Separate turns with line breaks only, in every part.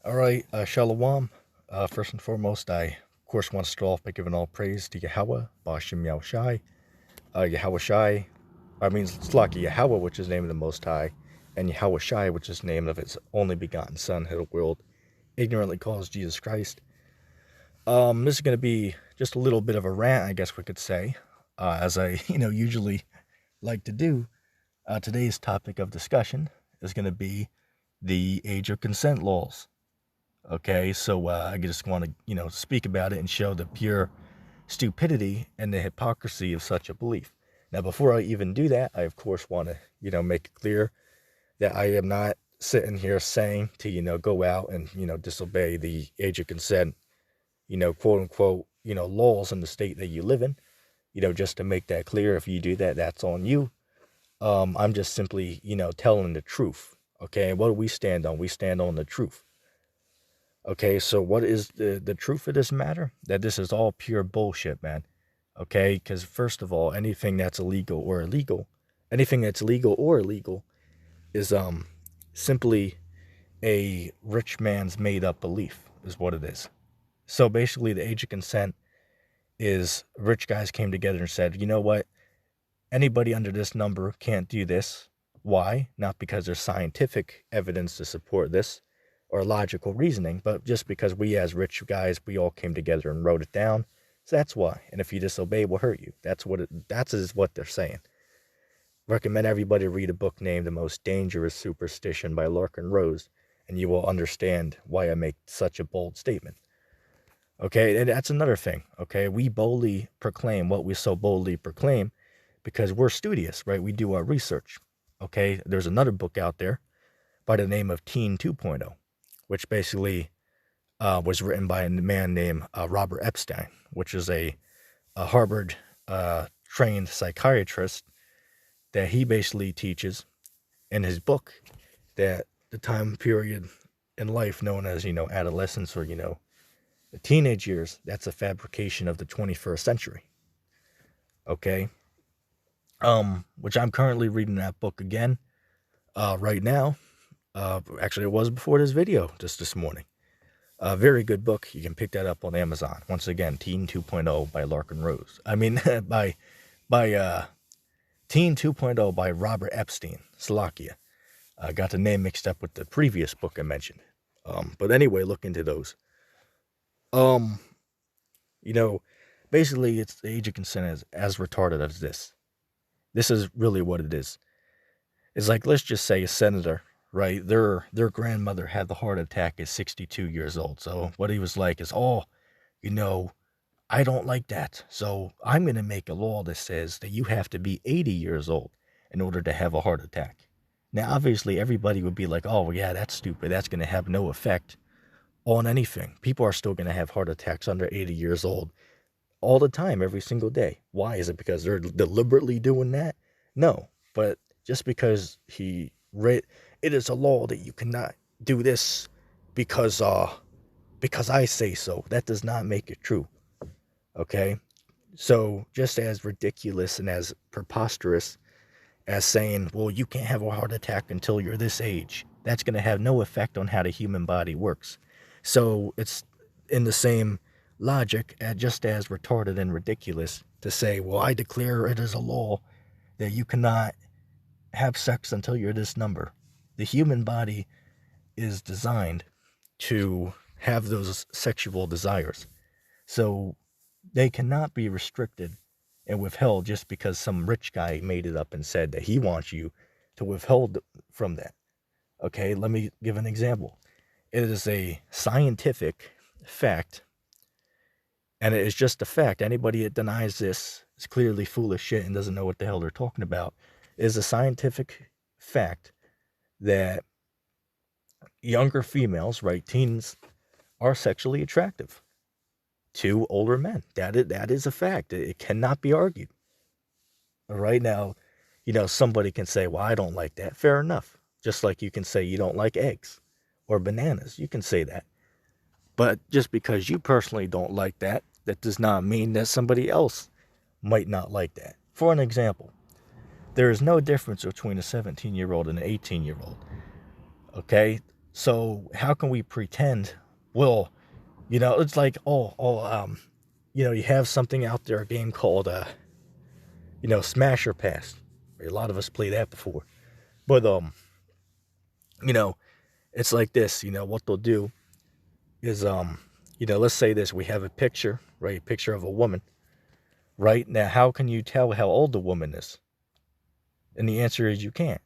All right, Shalom. First and foremost, I, of course, want to start off by giving all praise to Yahweh, Bashim Yahushai. Yahweh Shai, it's like Yahweh, which is the name of the Most High, and Yahweh Shai, which is the name of his only begotten Son, who the world ignorantly calls Jesus Christ. This is going to be just a little bit of a rant, I guess we could say, as I, usually like to do. Today's topic of discussion is going to be the age of consent laws. Okay, so I just want to, speak about it and show the pure stupidity and the hypocrisy of such a belief. Now, before I even do that, I of course want to, make it clear that I am not sitting here saying to, go out and, disobey the age of consent, quote unquote, laws in the state that you live in. Just to make that clear, if you do that, that's on you. I'm just simply, telling the truth. Okay, what do we stand on? We stand on the truth. Okay, so what is the truth of this matter? That this is all pure bullshit, man. Okay, because first of all, anything that's illegal or illegal, anything that's legal or illegal is simply a rich man's made up belief, is what it is. So basically, the age of consent is rich guys came together and said, you know what? Anybody under this number can't do this. Why? Not because there's scientific evidence to support this or logical reasoning, but just because we as rich guys, we all came together and wrote it down. So that's why. And if you disobey, we'll hurt you. That's what they're saying. Recommend everybody read a book named The Most Dangerous Superstition by Larkin Rose, and you will understand why I make such a bold statement. Okay, and that's another thing. Okay, we boldly proclaim what we so boldly proclaim because we're studious, right? We do our research. Okay, there's another book out there by the name of Teen 2.0, which basically was written by a man named Robert Epstein, which is a Harvard trained psychiatrist, that he basically teaches in his book that the time period in life known as, adolescence or, the teenage years, that's a fabrication of the 21st century. Okay. Which I'm currently reading that book again right now. Actually, it was before this video, just this morning. A very good book. You can pick that up on Amazon. Once again, Teen 2.0 by Larkin Rose. by Teen 2.0 by Robert Epstein, Slovakia. I got the name mixed up with the previous book I mentioned. But anyway, look into those. Basically, it's the age of consent as retarded as this. This is really what it is. It's like, let's just say a senator, right? Their grandmother had the heart attack at 62 years old. So what he was like is, I don't like that. So I'm going to make a law that says that you have to be 80 years old in order to have a heart attack. Now, obviously, everybody would be like, oh, yeah, that's stupid. That's going to have no effect on anything. People are still going to have heart attacks under 80 years old all the time, every single day. Why? Is it because they're deliberately doing that? No, but just because it is a law that you cannot do this because I say so. That does not make it true. Okay? So just as ridiculous and as preposterous as saying, well, you can't have a heart attack until you're this age, that's going to have no effect on how the human body works. So it's in the same logic, just as retarded and ridiculous to say, well, I declare it as a law that you cannot have sex until you're this number. The human body is designed to have those sexual desires. So they cannot be restricted and withheld just because some rich guy made it up and said that he wants you to withhold from that. Okay, let me give an example. It is a scientific fact, and it is just a fact. Anybody that denies this is clearly full of shit and doesn't know what the hell they're talking about. It is a scientific fact that younger females, right, teens, are sexually attractive to older men. That is a fact. It cannot be argued. All right, now, somebody can say, well, I don't like that. Fair enough. Just like you can say you don't like eggs or bananas. You can say that. But just because you personally don't like that, that does not mean that somebody else might not like that. For an example, there is no difference between a 17-year-old and an 18-year-old. Okay? So how can we pretend? Well, it's like, you have something out there, a game called, Smash or Pass. A lot of us play that before. But, you know, it's like this, what they'll do is, let's say this, we have a picture, right? A picture of a woman, right? Now, how can you tell how old the woman is? And the answer is you can't.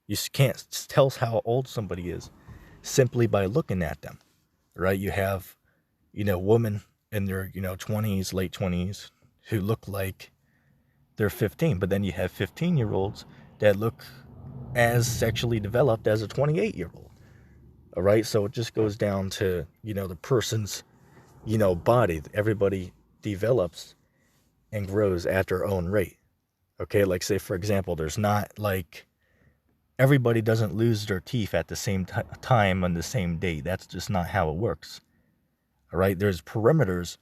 You can't tell how old somebody is simply by looking at them, right? You have, women in their, 20s, late 20s who look like they're 15, but then you have 15-year-olds that look as sexually developed as a 28-year-old. All right, so it just goes down to, the person's, body. Everybody develops and grows at their own rate. Okay, like say, for example, there's not like everybody doesn't lose their teeth at the same time on the same day. That's just not how it works. All right, there's perimeters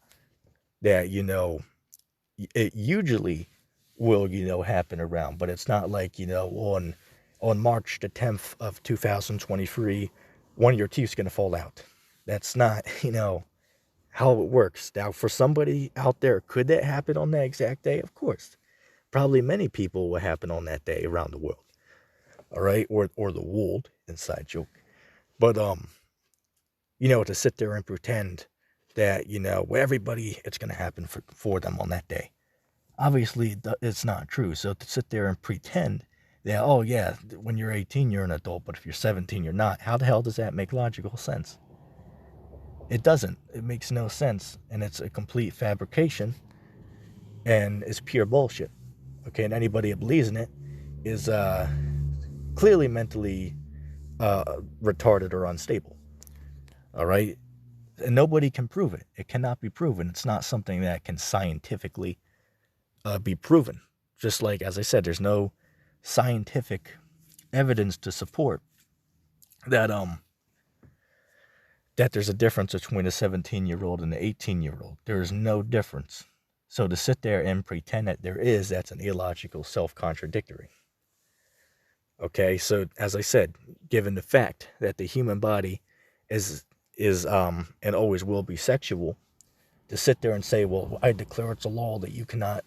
that, it usually will, happen around, but it's not like, on March the 10th of 2023, one of your teeth's going to fall out. That's not, how it works. Now, for somebody out there, could that happen on that exact day? Of course. Probably many people will happen on that day around the world. All right, or the world, inside joke. But to sit there and pretend that, everybody, it's going to happen for them on that day. Obviously, it's not true. So to sit there and pretend that, oh yeah, when you're 18, you're an adult, but if you're 17, you're not. How the hell does that make logical sense? It doesn't. It makes no sense, and it's a complete fabrication, and it's pure bullshit. Okay, and anybody that believes in it is clearly mentally retarded or unstable. All right, and nobody can prove it. It cannot be proven. It's not something that can scientifically be proven. Just like, as I said, there's no scientific evidence to support that that there's a difference between a 17-year-old and an 18-year-old. There is no difference. So to sit there and pretend that there is, that's an illogical, self-contradictory. Okay, so as I said, given the fact that the human body is and always will be sexual, to sit there and say, well, I declare it's a law that you cannot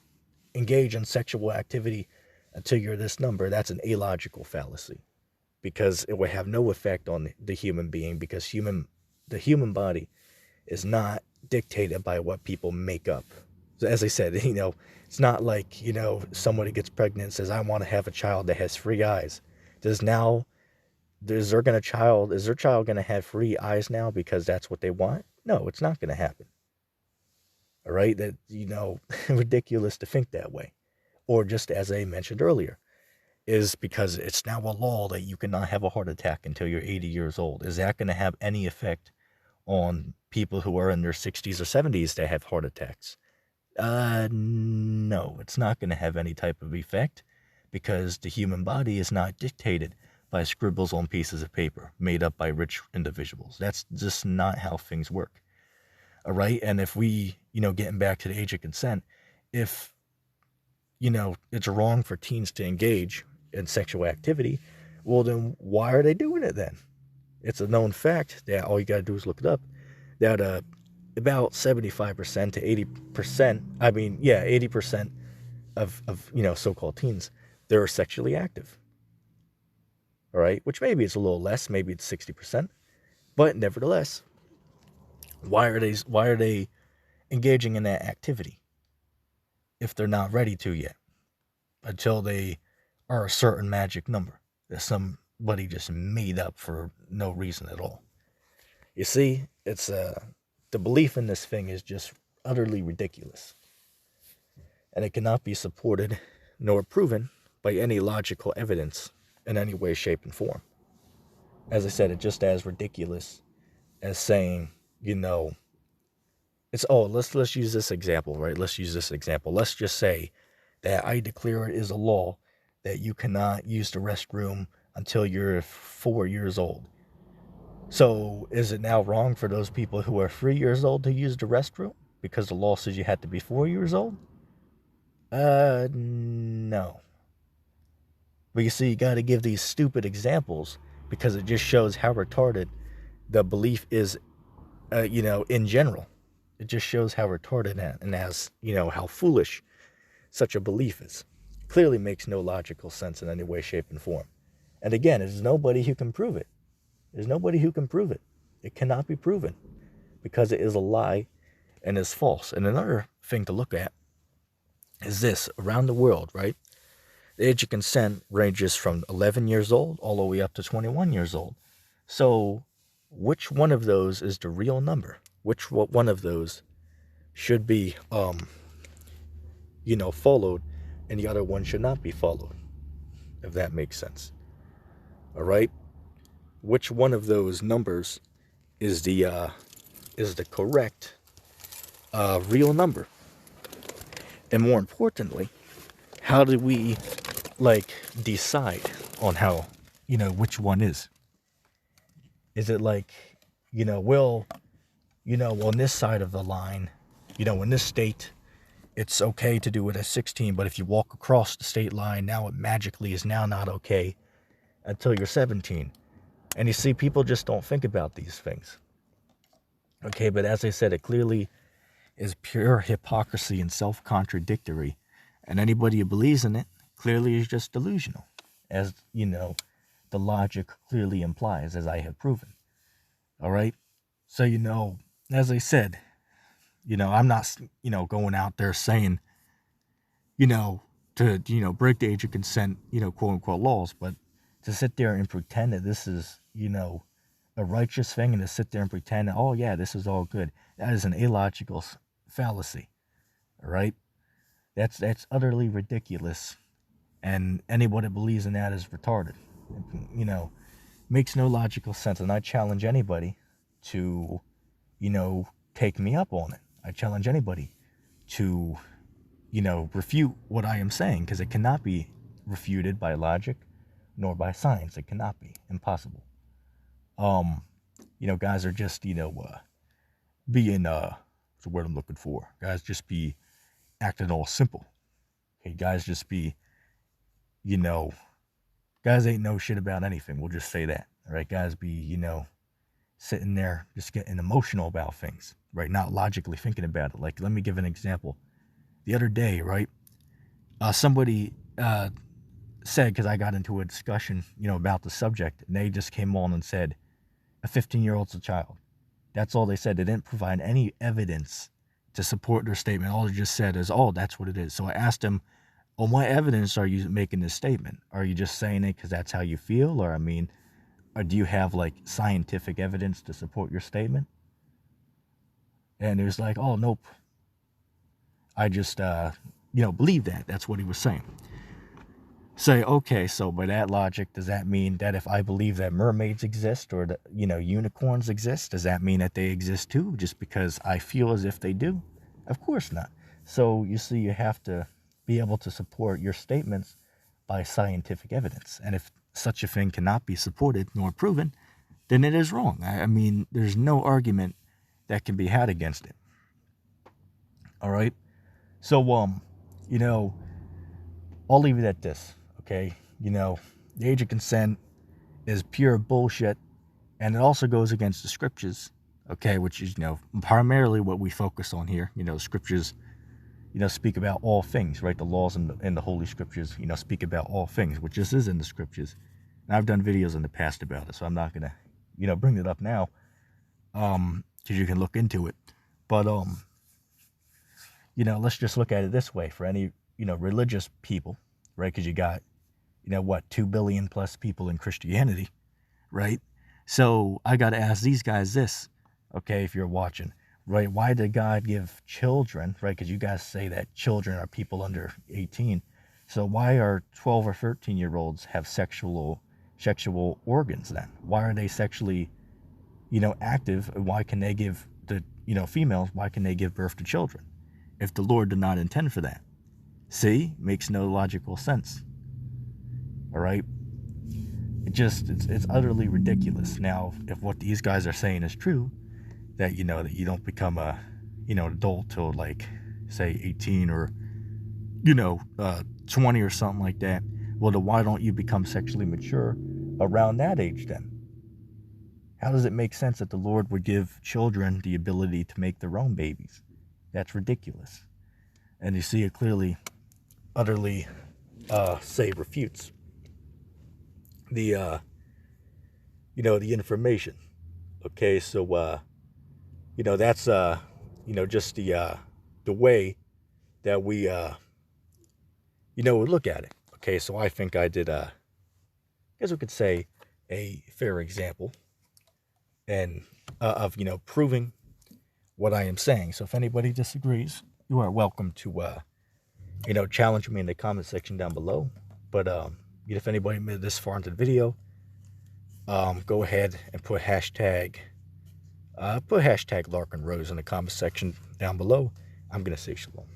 engage in sexual activity until you're this number, that's an illogical fallacy, because it would have no effect on the human being, because the human body is not dictated by what people make up. So as I said, it's not like, somebody gets pregnant and says, I want to have a child that has 3 eyes. Is their child going to have 3 eyes now because that's what they want? No, it's not going to happen. All right, that, ridiculous to think that way. Or just as I mentioned earlier, is because it's now a law that you cannot have a heart attack until you're 80 years old. Is that going to have any effect on people who are in their 60s or 70s that have heart attacks? No, it's not going to have any type of effect, because the human body is not dictated by scribbles on pieces of paper made up by rich individuals. That's just not how things work. All right. And if we, getting back to the age of consent, if, it's wrong for teens to engage in sexual activity, well, then why are they doing it then? It's a known fact that all you got to do is look it up, that about 75% to 80%, 80% of so-called teens, they're sexually active. All right, which maybe it's a little less, maybe it's 60%, but nevertheless, why are they engaging in that activity if they're not ready to yet, until they are a certain magic number that somebody just made up for no reason at all? You see, it's the belief in this thing is just utterly ridiculous, and it cannot be supported nor proven by any logical evidence in any way, shape, and form. As I said, it's just as ridiculous as saying, let's use this example, right? Let's use this example. Let's just say that I declare it is a law that you cannot use the restroom until you're 4 years old. So is it now wrong for those people who are 3 years old to use the restroom because the law says you had to be 4 years old? No. But you see, you got to give these stupid examples because it just shows how retarded the belief is, in general. It just shows how retarded and as, how foolish such a belief is. Clearly makes no logical sense in any way, shape, and form. And again, there's nobody who can prove it. There's nobody who can prove it. It cannot be proven because it is a lie and is false. And another thing to look at is this. Around the world, right? The age of consent ranges from 11 years old all the way up to 21 years old. So which one of those is the real number? Which one of those should be, followed, and the other one should not be followed, if that makes sense. All right? Which one of those numbers is the correct real number? And more importantly, how do we decide on how, which one is? Is it on this side of the line, in this state, it's okay to do it at 16, but if you walk across the state line, now it magically is now not okay until you're 17. And you see, people just don't think about these things. Okay, but as I said, it clearly is pure hypocrisy and self-contradictory. And anybody who believes in it clearly is just delusional, as, the logic clearly implies, as I have proven. All right? So, as I said, I'm not, going out there saying, to, break the age of consent, quote unquote laws, but to sit there and pretend that this is, a righteous thing, and to sit there and pretend, oh yeah, this is all good. That is an illogical fallacy. All right? That's utterly ridiculous. And anyone that believes in that is retarded. Makes no logical sense. And I challenge anybody to, take me up on it. I challenge anybody to, refute what I am saying, because it cannot be refuted by logic nor by science. It cannot be. Impossible. Guys are just, being, what's the word I'm looking for? Guys just be acting all simple. Okay, guys just be, guys ain't know shit about anything. We'll just say that. All right, guys be, sitting there just getting emotional about things, right? Not logically thinking about it. Like, let me give an example. The other day, right? Somebody said, because I got into a discussion, about the subject, and they just came on and said, a 15-year-old's a child. That's all they said. They didn't provide any evidence to support their statement. All they just said is, oh, that's what it is. So I asked him, on what evidence are you making this statement? Are you just saying it because that's how you feel? Or do you have scientific evidence to support your statement? And it was like, oh, nope. I just, believe that. That's what he was saying. Say, okay, so by that logic, does that mean that if I believe that mermaids exist or that, unicorns exist, does that mean that they exist too, just because I feel as if they do? Of course not. So you see, you have to be able to support your statements by scientific evidence. And if such a thing cannot be supported nor proven, then it is wrong. There's no argument that can be had against it. All right? So, I'll leave it at this. Okay, the age of consent is pure bullshit, and it also goes against the scriptures, okay, which is, primarily what we focus on here. Scriptures, speak about all things, right? The laws and the holy scriptures, speak about all things, which this is in the scriptures. And I've done videos in the past about it, so I'm not going to, bring it up now, because you can look into it. But, let's just look at it this way. For any, religious people, right? Because you got, 2 billion plus people in Christianity, right? So I got to ask these guys this, okay, if you're watching, right? Why did God give children, right? Because you guys say that children are people under 18. So why are 12 or 13-year-olds have sexual organs then? Why are they sexually, active? Why can they give the, females, why can they give birth to children if the Lord did not intend for that? See? Makes no logical sense. All right? It's utterly ridiculous. Now, if what these guys are saying is true, that, that you don't become a, an adult till say 18 or, 20 or something like that, well, then why don't you become sexually mature around that age then? How does it make sense that the Lord would give children the ability to make their own babies? That's ridiculous. And you see it clearly, utterly, say, refutes the, the information. Okay, so, that's, just the way that we, would look at it. Okay, so I think I did, I guess we could say, a fair example and of, proving what I am saying. So if anybody disagrees, you are welcome to, challenge me in the comment section down below. But if anybody made it this far into the video, go ahead and put hashtag Larkin Rose in the comment section down below. I'm gonna say shalom.